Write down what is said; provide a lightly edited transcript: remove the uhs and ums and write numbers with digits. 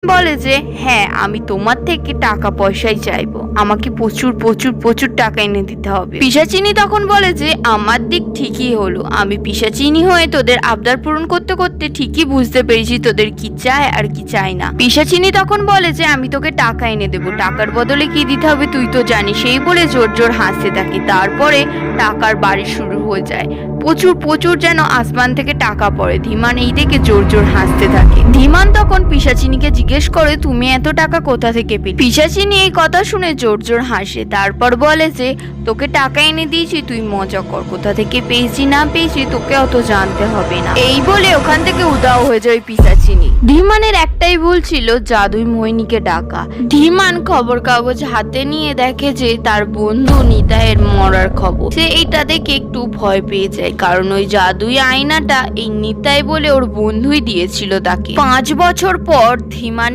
বলে যে হ্যাঁ, আমি তোমার থেকে টাকা পয়সাই চাইবো, আমাকে প্রচুর প্রচুর প্রচুর টাকা এনে দিতে হবে। পিশাচিনী তখন বলে যে আমার দিক ঠিকই হলো, আমি পিশাচিনী হয়ে তোদের আবদার পূরণ করতে করতে ঠিকই বুঝতে পেরেছি তোদের কি চায় আর কি চায় না। পিশাচিনী তখন বলে যে আমি তোকে টাকা এনে দেবো, টাকার বদলে কি দিতে হবে তুই তো জানিস। সেই বলে জোর জোর হাসতে থাকে। তারপরে টাকার বাড়ি শুরু হয়ে যায়, প্রচুর প্রচুর যেন আসমান থেকে টাকা পড়ে। ধীমান এই দেখে জোর জোর হাসতে থাকে। ধীমান তখন পিশাচিনীকে জিজ্ঞেস করে তুমি এত টাকা কোথা থেকে পেলে? পিশাচিনী এই কথা শুনে জোর জোর হাসে, তারপর বলে যে তোকে টাকা এনে দিয়েছি, তুই মজা কর, কোথা থেকে পেয়েছি না পেয়েছি তোকে অত জানতে হবে না। এই বলে ওখান থেকে উধাও হয়ে যায় পিশাচিনী। ধীমানের একটাই ভুল ছিল, জাদুই মোহিনীকে ডাকা। ধীমান খবর কাগজ হাতে নিয়ে দেখে যে তার বন্ধু নিতাইয়ের মরার খবর। সে এইটা দেখে একটু ভয় পেয়ে যায়, কারণ ওই জাদুই আয়নাটা এই নিতাই বলে ওর বন্ধুই দিয়েছিল তাকে। 5 বছর পর ধীমান